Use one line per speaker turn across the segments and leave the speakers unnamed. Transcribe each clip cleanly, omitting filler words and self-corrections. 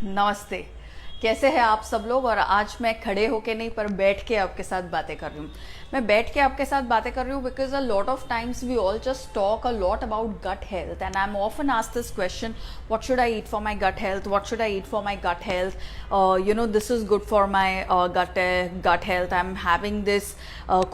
नमस्ते। कैसे हैं आप सब लोग। और आज मैं खड़े होके नहीं पर बैठ के आपके साथ बातें कर रही हूँ। मैं बैठ के आपके साथ बातें कर रही हूँ because a lot of times we all just talk a lot about gut health and I am often asked this question, what should I eat for my gut health, what should I eat for my gut health, this is good for my gut health, I'm having this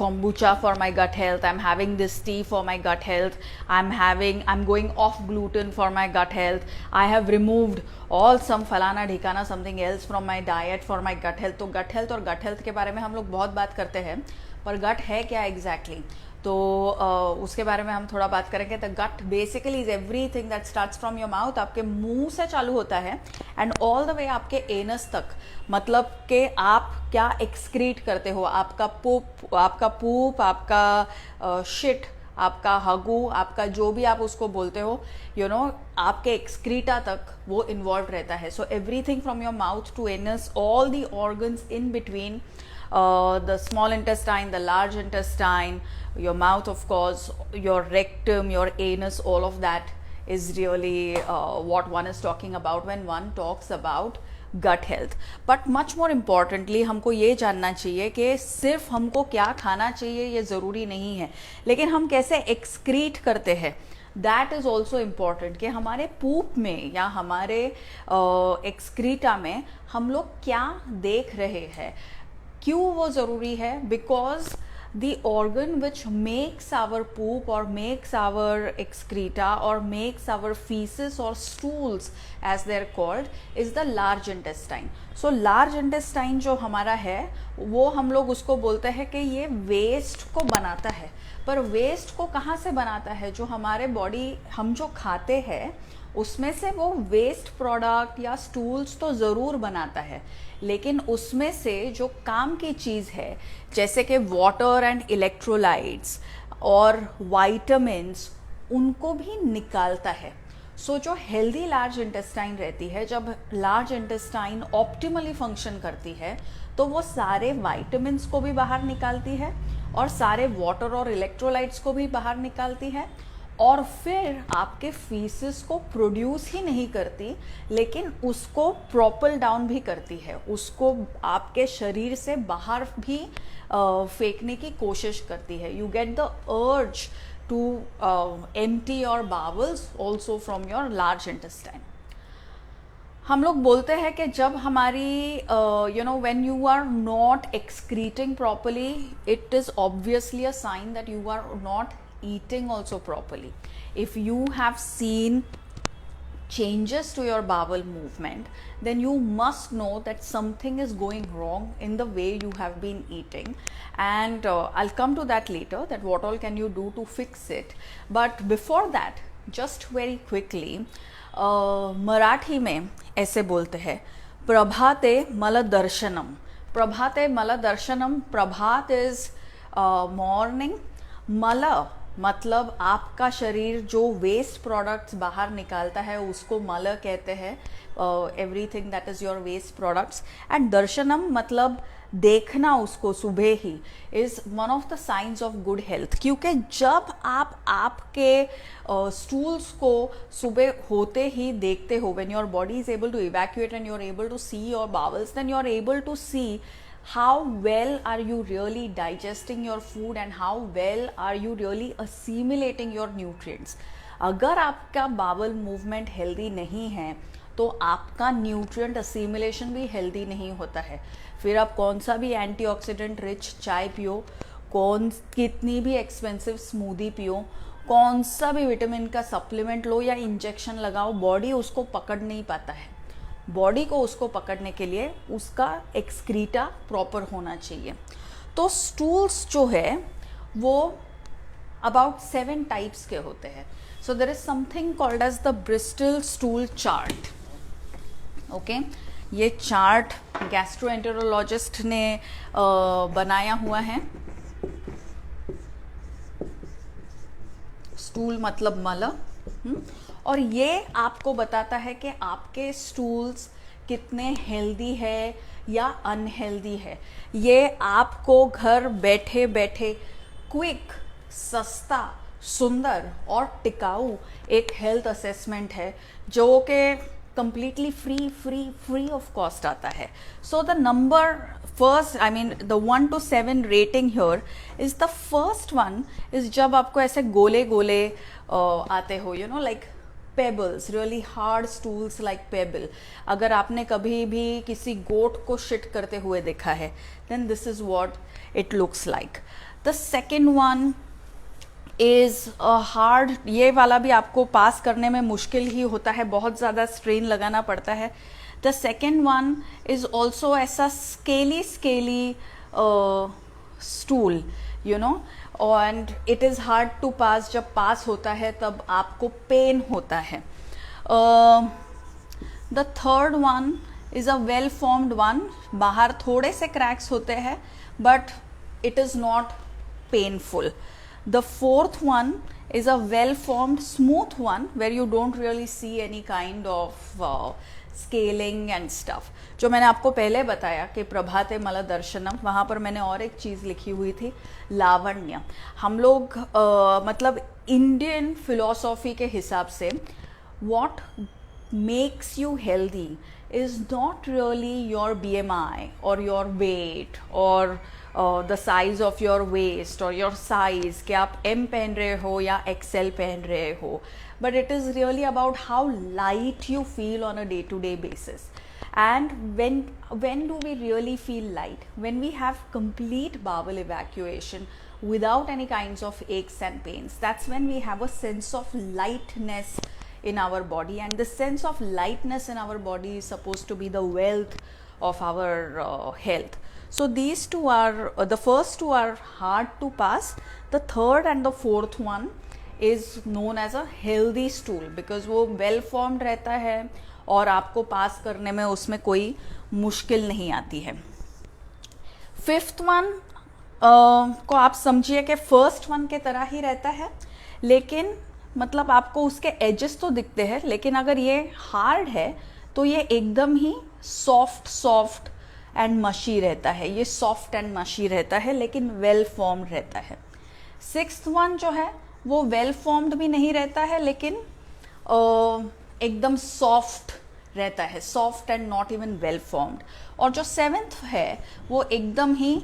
kombucha for my gut health, I'm having this tea for my gut health, I'm going off gluten for my gut health, I have removed all some फलाना ढिकाना something else from my diet for my gut health। तो gut health और gut health के बारे में हम लोग बहुत बात करते हैं, पर gut है क्या exactly? तो उसके बारे में हम थोड़ा बात करेंगे। The gut basically is everything that starts from your mouth, आपके मुंह से चालू होता है एंड ऑल द वे आपके एनस तक, मतलब कि आप क्या एक्सक्रीट करते हो, आपका पूप, आपका शिट, आपका हगू, आपका जो भी आप उसको बोलते हो, आपके एक्सक्रीटा तक वो इन्वॉल्व रहता है। So everything from your mouth to anus, all the organs in between, the small intestine, the large intestine, your mouth, of course, your rectum, your anus, all of that is really what one is talking about when one talks about gut health. But much more importantly, हमको ये जानना चाहिए कि सिर्फ हमको क्या खाना चाहिए ये ज़रूरी नहीं है, लेकिन हम कैसे एक्सक्रीट करते हैं, दैट इज़ ऑल्सो इम्पॉर्टेंट। कि हमारे पूप में या हमारे एक्सक्रीटा में हम लोग क्या देख रहे हैं, क्यों वो ज़रूरी है? Because the organ which makes our poop और मेक्स आवर एक्सक्रीटा और मेक्स आवर फीसिस और stools as they are called is the large intestine. So large intestine जो हमारा है वो हम लोग उसको बोलते हैं कि ये वेस्ट को बनाता है। पर वेस्ट को कहाँ से बनाता है? जो हमारे बॉडी हम जो खाते हैं उसमें से वो वेस्ट प्रोडक्ट या स्टूल्स तो ज़रूर बनाता है, लेकिन उसमें से जो काम की चीज़ है जैसे कि वाटर एंड इलेक्ट्रोलाइट्स और वाइटामिन्स, उनको भी निकालता है। सो जो हेल्दी लार्ज इंटेस्टाइन रहती है, जब लार्ज इंटेस्टाइन ऑप्टिमली फंक्शन करती है तो वो सारे वाइटामिन्स को भी बाहर निकालती है और सारे वाटर और इलेक्ट्रोलाइट्स को भी बाहर निकालती है, और फिर आपके फीसिस को प्रोड्यूस ही नहीं करती लेकिन उसको प्रोपल डाउन भी करती है, उसको आपके शरीर से बाहर भी फेंकने की कोशिश करती है। You get the urge to empty your bowels also from your large intestine. हम लोग बोलते हैं कि जब हमारी when you are not excreting properly, it is obviously a sign that you are not eating also properly. If you have seen changes to your bowel movement, then you must know that something is going wrong in the way you have been eating, and I'll come to that later, that what all can you do to fix it. But before that, just very quickly, Marathi में ऐसे बोलते हैं, प्रभाते मलदर्शनम। प्रभाते मलदर्शनम, प्रभात is morning, मल मतलब आपका शरीर जो वेस्ट प्रोडक्ट्स बाहर निकालता है उसको मल कहते हैं, everything that is your waste products. And दर्शनम मतलब देखना उसको सुबह ही, is one of the science of good health. क्योंकि जब आप आपके स्टूल्स को सुबह होते ही देखते हो, when your body is able to evacuate and you are able to see your bowels, then you are able to see how well are you really digesting your food and how well are you really assimilating your nutrients. अगर आपका Bawal movement healthy नहीं है तो आपका nutrient assimilation भी healthy नहीं होता है। फिर आप कौन सा भी एंटीऑक्सीडेंट रिच चाय पियो, कितनी भी एक्सपेंसिव स्मूदी पियो, कौन सा भी विटामिन का सप्लीमेंट लो या इंजेक्शन लगाओ, बॉडी उसको पकड़ नहीं पाता है। बॉडी को उसको पकड़ने के लिए उसका एक्सक्रीटा प्रॉपर होना चाहिए। तो स्टूल्स जो है वो अबाउट 7 टाइप्स के होते हैं। So there is something called as the Bristol stool chart. Okay, ये चार्ट गैस्ट्रोएंटेरोलॉजिस्ट ने बनाया हुआ है। स्टूल मतलब मल, और ये आपको बताता है कि आपके स्टूल्स कितने हेल्दी है या अनहेल्दी है। ये आपको घर बैठे बैठे क्विक, सस्ता, सुंदर और टिकाऊ एक हेल्थ असेसमेंट है जो कि completely free of cost आता है. So the number first, I mean the 1 to 7 rating here is the first one is जब आपको ऐसे गोले गोले आते हो, you know, like pebbles, really hard stools like pebble. अगर आपने कभी भी किसी गोट को शिट करते हुए देखा है, then this is what it looks like. The second one is hard. ये वाला भी आपको पास करने में मुश्किल ही होता है, बहुत ज़्यादा स्ट्रेन लगाना पड़ता है. The second one is also ऐसा scaly stool, you know, and it is hard to pass. जब पास होता है तब आपको पेन होता है. The third one is a well formed one. बाहर थोड़े से क्रैक्स होते हैं but it is not painful. The fourth one is a well formed smooth one where you don't really see any kind of scaling and stuff. जो मैंने आपको पहले बताया कि प्रभाते मला दर्शनम, वहाँ पर मैंने और एक चीज़ लिखी हुई थी, लावण्य. हम लोग मतलब इंडियन फिलॉसफी के हिसाब से what makes you healthy is not really your BMI और योर वेट और the size of your waist और योर साइज, कि आप M पहन रहे हो या XL पहन रहे हो, but it is really about how light you feel on a day-to-day basis. And when do we really feel light? When we have complete bowel evacuation without any kinds of aches and pains. That's when we have a sense of lightness in our body, and the sense of lightness in our body is supposed to be the wealth of our health. So these two are the first two are hard to pass. The third and the fourth one is known as a healthy stool because वो well formed रहता है और आपको पास करने में उसमें कोई मुश्किल नहीं आती है. फिफ्थ वन को आप समझिए कि फर्स्ट वन के तरह ही रहता है, लेकिन मतलब आपको उसके एजेस तो दिखते हैं, लेकिन अगर ये हार्ड है तो ये एकदम ही सॉफ्ट एंड मशी रहता है. ये सॉफ्ट एंड मशी रहता है लेकिन वेल फॉर्म्ड रहता है. सिक्स्थ वन जो है वो वेल फॉर्म्ड भी नहीं रहता है लेकिन एकदम सॉफ्ट रहता है, soft and not even well formed. और जो सेवेंथ है वो एकदम ही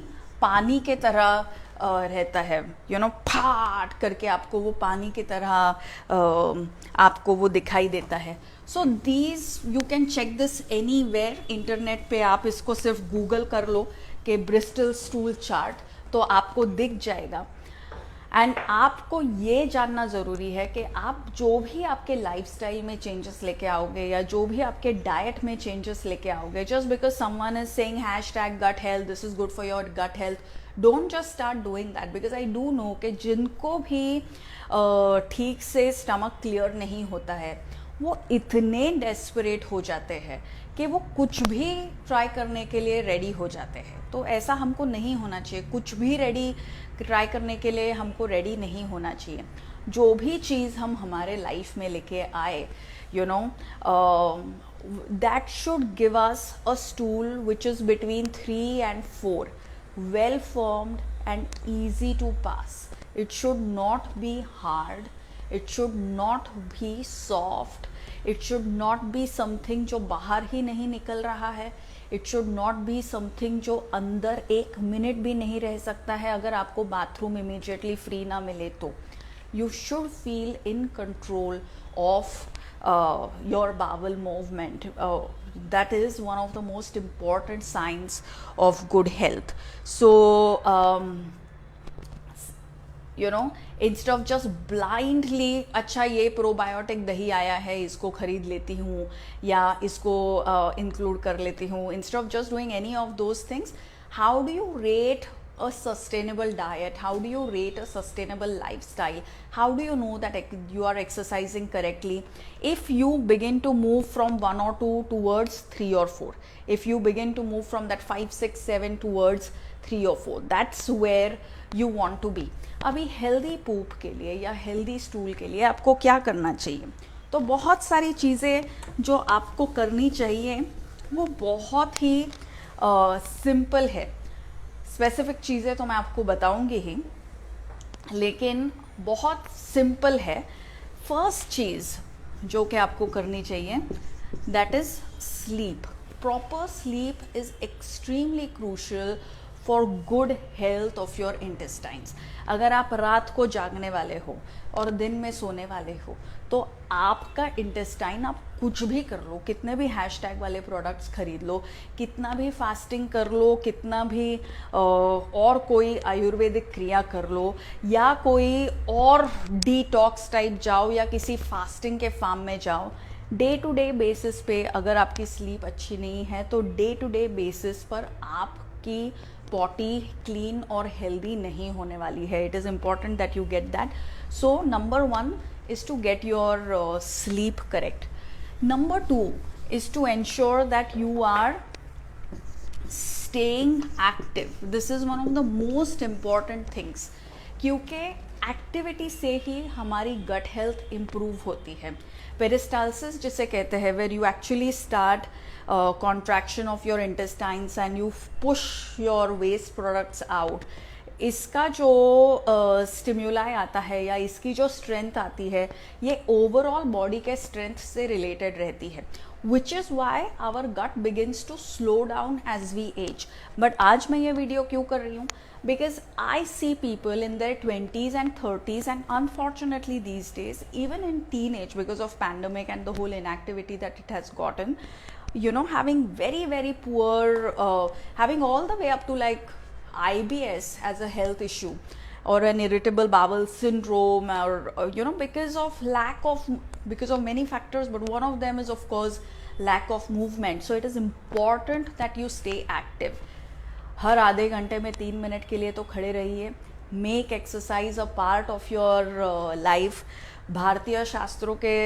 पानी के तरह रहता है, यू नो, फाट करके आपको वो पानी की तरह आपको वो दिखाई देता है. So these you can check this anywhere. Internet पे आप इसको सिर्फ गूगल कर लो कि ब्रिस्टल स्टूल चार्ट, तो आपको दिख जाएगा. एंड आपको ये जानना ज़रूरी है कि आप जो भी आपके लाइफस्टाइल में चेंजेस लेके आओगे या जो भी आपके डाइट में चेंजेस लेके आओगे, just because someone is saying #gut health, this is good for your gut health, don't just start doing that. Because I do know कि जिनको भी ठीक से स्टमक क्लियर नहीं होता है वो इतने डेस्परेट हो जाते हैं कि वो कुछ भी ट्राई करने के लिए रेडी हो जाते हैं. तो ऐसा हमको नहीं होना चाहिए. कुछ भी ट्राई करने के लिए हमको रेडी नहीं होना चाहिए. जो भी चीज़ हम हमारे लाइफ में लेके आए, you know, that should give us a stool which is between 3 and 4, well formed and easy to pass. It should not be hard, it should not be soft, it should not be something जो बाहर ही नहीं निकल रहा है, it should not be something जो अंदर 1 minute भी नहीं रह सकता है अगर आपको बाथरूम इमीडिएटली फ्री ना मिले तो. You should feel in control of your bowel movement. That is one of the most important signs of good health. So you know, instead of just blindly अच्छा ये प्रोबायोटिक दही आया है इसको खरीद लेती हूँ या इसको इंक्लूड कर लेती हूँ, instead of just doing any of those things, how do you rate a sustainable diet? How do you rate a sustainable lifestyle? How do you know that you are exercising correctly? If you begin to move from 1 or 2 towards 3 or 4, if you begin to move from that 5, 6, 7 towards 3 or 4, that's where you want to be. अभी healthy पूप के लिए या healthy stool के लिए आपको क्या करना चाहिए? तो बहुत सारी चीज़ें जो आपको करनी चाहिए वो बहुत ही सिंपल है. स्पेसिफिक चीज़ें तो मैं आपको बताऊंगी ही, लेकिन बहुत सिंपल है. फर्स्ट चीज़ जो कि आपको करनी चाहिए, that is sleep. Proper sleep is extremely crucial for good health of your intestines. अगर आप रात को जागने वाले हो और दिन में सोने वाले हो तो आपका इंटेस्टाइन, आप कुछ भी कर लो, कितने भी हैशटैग वाले प्रोडक्ट्स खरीद लो, कितना भी फास्टिंग कर लो, कितना भी और कोई आयुर्वेदिक क्रिया कर लो, या कोई और डिटॉक्स टाइप जाओ, या किसी फास्टिंग के फार्म में जाओ, डे टू डे बेसिस पे अगर आपकी स्लीप अच्छी नहीं है तो डे टू डे बेसिस पर आपकी पॉटी क्लीन और हेल्दी नहीं होने वाली है. It is important that you get that. So number 1 is to get your sleep correct. Number 2 is to ensure that you are staying active. This is one of the most important things, क्योंकि activity से ही हमारी gut health improve होती है. Peristalsis जिसे कहते हैं, where you actually start contraction of your intestines and you push your waste products out. इसका जो स्टिम्युलाई आता है या इसकी जो स्ट्रेंथ आती है, ये ओवरऑल बॉडी के स्ट्रेंथ से रिलेटेड रहती है, which is why our gut begins to slow down as we age. But आज मैं ये वीडियो क्यों कर रही हूँ? Because I see people in their 20s and 30s and unfortunately these days even in teenage, because of pandemic and the whole inactivity that it has gotten, you know, having very poor, having all the way up to like IBS as a health issue or an irritable bowel syndrome, or you know, because of many factors, but one of them is of course lack of movement. So it is important that you stay active. हर आधे घंटे में 3 minute के लिए तो खड़े रहिए. Make exercise a part of your life. भारतीय शास्त्रों के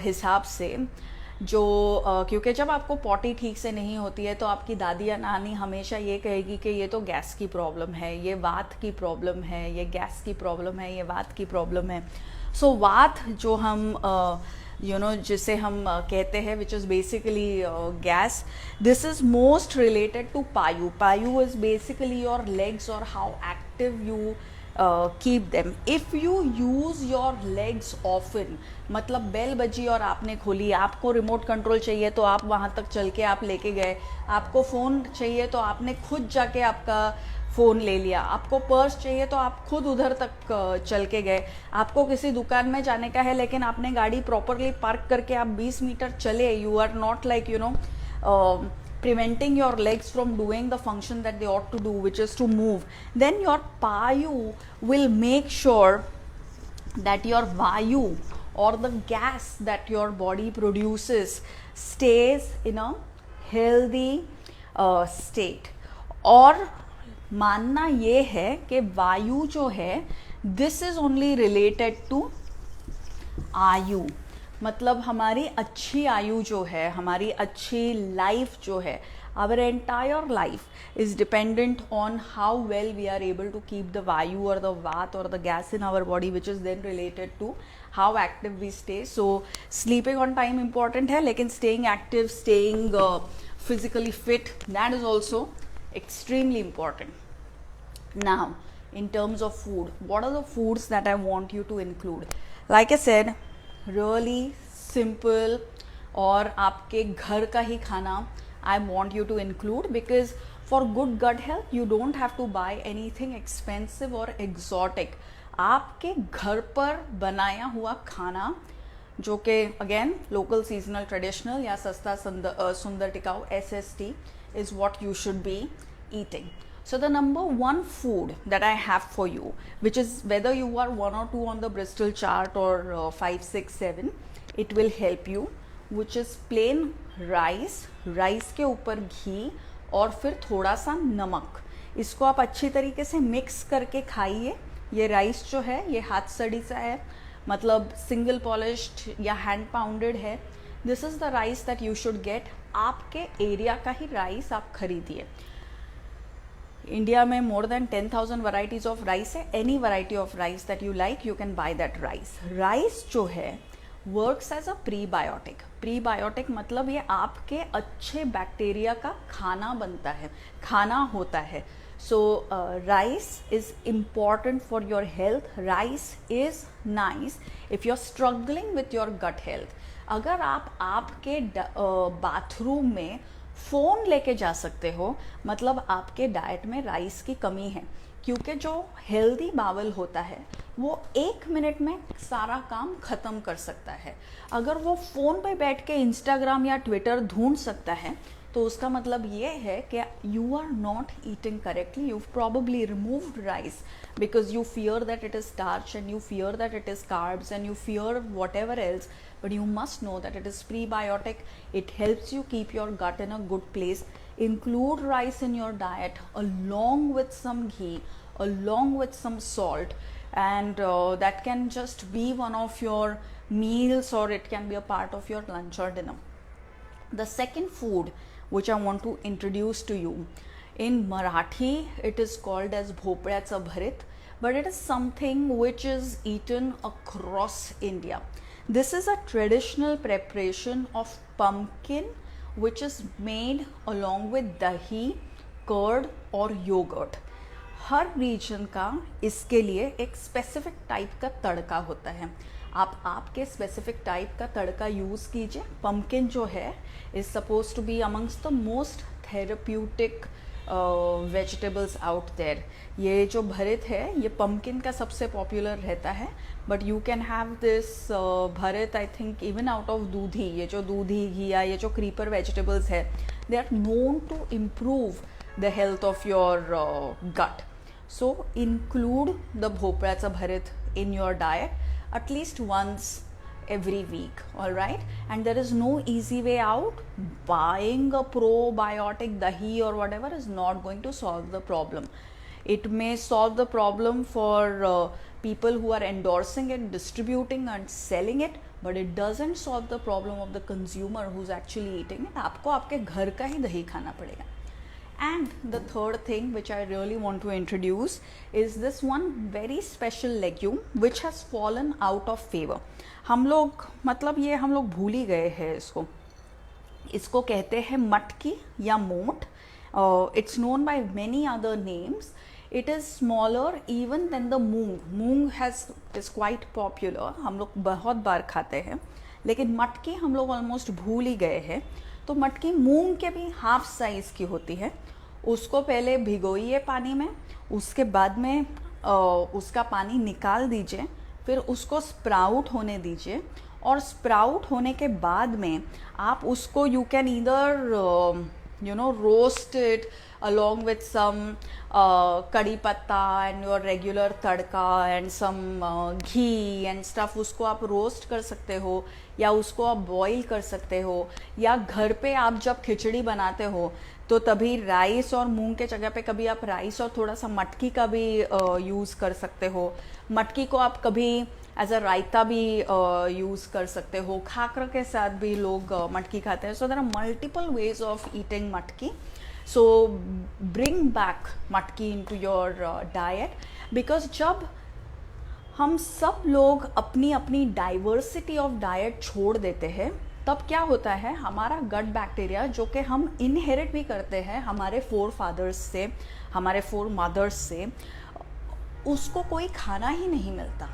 हिसाब से जो क्योंकि जब आपको पॉटी ठीक से नहीं होती है तो आपकी दादी या नानी हमेशा ये कहेगी कि ये तो गैस की प्रॉब्लम है, ये वात की प्रॉब्लम है, ये गैस की प्रॉब्लम है, ये वात की प्रॉब्लम है. सो वात जो हम जिसे हम कहते हैं, which is basically gas, this is most related to पायु. पायु इज़ बेसिकली योर लेग्स और how active you keep them. If you use your legs often, मतलब बेल बजी और आपने खोली, आपको रिमोट कंट्रोल चाहिए तो आप वहाँ तक चल के आप लेके गए, आपको फ़ोन चाहिए तो आपने खुद जाके आपका फ़ोन ले लिया, आपको पर्स चाहिए तो आप खुद उधर तक चल के गए, आपको किसी दुकान में जाने का है लेकिन आपने गाड़ी प्रॉपरली पार्क करके आप 20 मीटर चले. You are not like preventing your legs from doing the function that they ought to do, which is to move. Then your payu will make sure that your vayu or the gas that your body produces stays in a healthy state. और मानना ये है कि वायु जो है, this is only related to आयु. मतलब हमारी अच्छी आयु जो है, हमारी अच्छी लाइफ जो है, our entire life is dependent on how well we are able to keep the vayu और द वात और the gas in our body, which is then related to how active we stay. So sleeping on time important है, लेकिन staying active, staying physically fit, that is also extremely important. Now, in terms of food, what are the foods that I want you to include? Like I said, really simple और आपके घर का ही खाना I want you to include, because for good gut health you don't have to buy anything expensive or exotic. आपके घर पर बनाया हुआ खाना जो कि अगेन लोकल, सीजनल, ट्रेडिशनल या सस्ता सुंदर टिकाऊ SST is what you should be eating. So the number one food that I have for you, which is whether you are 1 or 2 on the Bristol chart or 5, 6, 7, it will help you, which is plain rice. Rice के ऊपर घी और फिर थोड़ा सा नमक, इसको आप अच्छी तरीके से मिक्स करके खाइए. ये राइस जो है ये हाथ सड़ी सा है, मतलब सिंगल पॉलिश्ड या हैंड पाउंडेड है. This is the rice that you should get. आपके एरिया का ही राइस आप खरीदिए. इंडिया में more than 10,000 varieties of rice है. Any variety of rice that you like, you can buy that rice. Rice जो है works as a prebiotic. Prebiotic मतलब ये आपके अच्छे बैक्टीरिया का खाना बनता है, खाना होता है. So rice is important for your health. Rice is nice if you are struggling with your gut health. अगर आप आपके बाथरूम में फ़ोन लेके जा सकते हो, मतलब आपके डाइट में राइस की कमी है, क्योंकि जो हेल्दी बावल होता है वो 1 मिनट में सारा काम ख़त्म कर सकता है। अगर वो फ़ोन पे बैठ के इंस्टाग्राम या ट्विटर ढूंढ सकता है, तो उसका मतलब ये है कि you are not eating correctly, you probably removed rice because you fear that it is starch and you fear that it is carbs and you fear whatever else, but you must know that it is prebiotic. It helps you keep your gut in a good place. Include rice in your diet along with some ghee, along with some salt, and that can just be one of your meals, or it can be a part of your lunch or dinner. The second food which I want to introduce to you, in Marathi it is called as bhopracha bharit, but it is something which is eaten across India. This is a traditional preparation of pumpkin which is made along with dahi, curd or yogurt. हर region का इसके लिए एक specific type का तड़का होता है। आप आपके स्पेसिफिक टाइप का तड़का यूज़ कीजिए। पम्पकिन जो है is suppose to be amongst the most therapeutic vegetables out there. ये जो भरित है ये पम्पकिन का सबसे पॉपुलर रहता है, but you can have this bharit I think even out of dudhi. ये जो दूधी, घिया, ये जो क्रीपर वेजिटेबल्स है, they are known to improve the health of your gut. So include the bhopracha bharit in your diet at least once every week, all right? And there is no easy way out. Buying a probiotic dahi or whatever is not going to solve the problem. It may solve the problem for people who are endorsing it, distributing and selling it, but it doesn't solve the problem of the consumer who's actually eating it. आपको आपके घर का ही दही खाना पड़ेगा. And the third thing which I really want to introduce is this one very special legume which has fallen out of favor. हम लोग मतलब ये हम लोग भूल ही गए हैं इसको। इसको कहते हैं मटकी या मोठ. It's known by many other names. It is smaller even than the moong. Moong is quite popular. हम लोग बहुत बार खाते हैं, लेकिन मटकी हम लोग ऑलमोस्ट भूल ही गए हैं. तो मटकी मूंग के भी हाफ साइज़ की होती है. उसको पहले भिगोइए पानी में, उसके बाद में उसका पानी निकाल दीजिए, फिर उसको स्प्राउट होने दीजिए, और स्प्राउट होने के बाद में आप उसको you can either roast it along with some कड़ी पत्ता and your regular tadka and some ghee and stuff. उसको आप रोस्ट कर सकते हो या उसको आप बॉईल कर सकते हो, या घर पे आप जब खिचड़ी बनाते हो तो तभी राइस और मूंग के जगह पे कभी आप राइस और थोड़ा सा मटकी का भी यूज़ कर सकते हो. मटकी को आप कभी एज अ रायता भी यूज़ कर सकते हो. खाकर के साथ भी लोग मटकी खाते हैं. So there are multiple ways of eating matki. So bring back matki into your diet, because जब हम सब लोग अपनी अपनी डाइवर्सिटी ऑफ डाइट छोड़ देते हैं, तब क्या होता है, हमारा गट बैक्टीरिया जो कि हम इनहेरिट भी करते हैं हमारे फोर फादर्स से, हमारे फोर मदर्स से, उसको कोई खाना ही नहीं मिलता.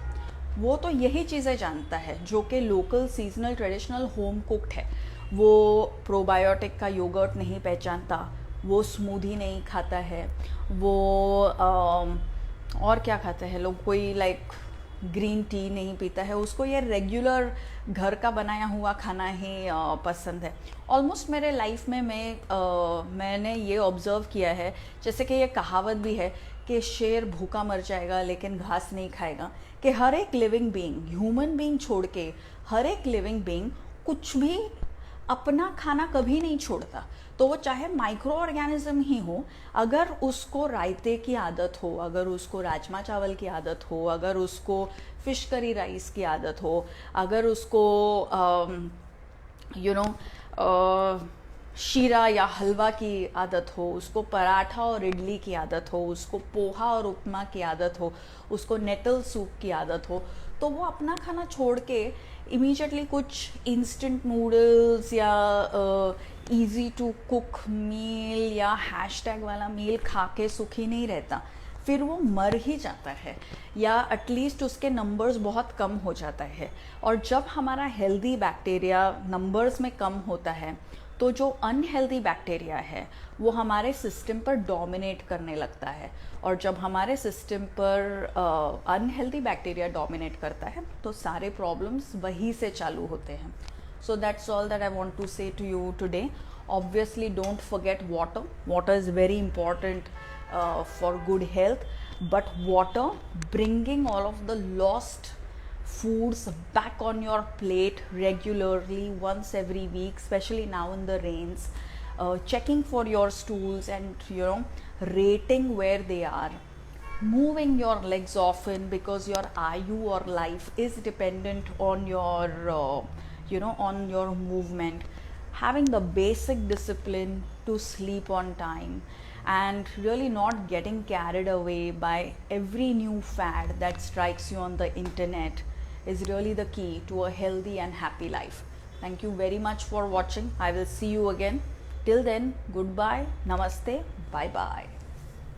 वो तो यही चीज़ें जानता है जो कि local, seasonal, traditional, home cooked है. वो प्रोबायोटिक का योगर्ट नहीं पहचानता, वो स्मूदी नहीं खाता है, वो और क्या खाते हैं लोग, कोई लाइक ग्रीन टी नहीं पीता है. उसको ये रेगुलर घर का बनाया हुआ खाना ही पसंद है. ऑलमोस्ट मेरे लाइफ में मैंने ये ऑब्ज़र्व किया है, जैसे कि ये कहावत भी है कि शेर भूखा मर जाएगा लेकिन घास नहीं खाएगा, कि हर एक लिविंग बीइंग, ह्यूमन बीइंग छोड़ के हर एक लिविंग बीइंग कुछ भी अपना खाना कभी नहीं छोड़ता. तो वो चाहे माइक्रो ऑर्गेनिज्म ही हो, अगर उसको रायते की आदत हो, अगर उसको राजमा चावल की आदत हो, अगर उसको फिश करी राइस की आदत हो, अगर उसको शीरा या हलवा की आदत हो, उसको पराठा और इडली की आदत हो, उसको पोहा और उपमा की आदत हो, उसको नेटल सूप की आदत हो, तो वो अपना खाना छोड़ के इमीडिएटली कुछ इंस्टेंट नूडल्स या इजी टू कुक मील या हैशटैग वाला मील खा के सुखी नहीं रहता. फिर वो मर ही जाता है या एटलीस्ट उसके नंबर्स बहुत कम हो जाता है। और जब हमारा हेल्दी बैक्टीरिया नंबर्स में कम होता है तो जो अनहेल्दी बैक्टीरिया है वो हमारे सिस्टम पर डोमिनेट करने लगता है, और जब हमारे सिस्टम पर अनहेल्दी बैक्टीरिया डोमिनेट करता है तो सारे प्रॉब्लम्स वहीं से चालू होते हैं। So that's all that I want to say to you today. Obviously, don't forget water. Water is very important for good health. But water, bringing all of the lost foods back on your plate regularly once every week, especially now in the rains, checking for your stools and rating where they are, moving your legs often because your ayu or life is dependent on your on your movement, having the basic discipline to sleep on time, and really not getting carried away by every new fad that strikes you on the internet is really the key to a healthy and happy life. Thank you very much for watching. I will see you again. Till then, goodbye, namaste, bye bye.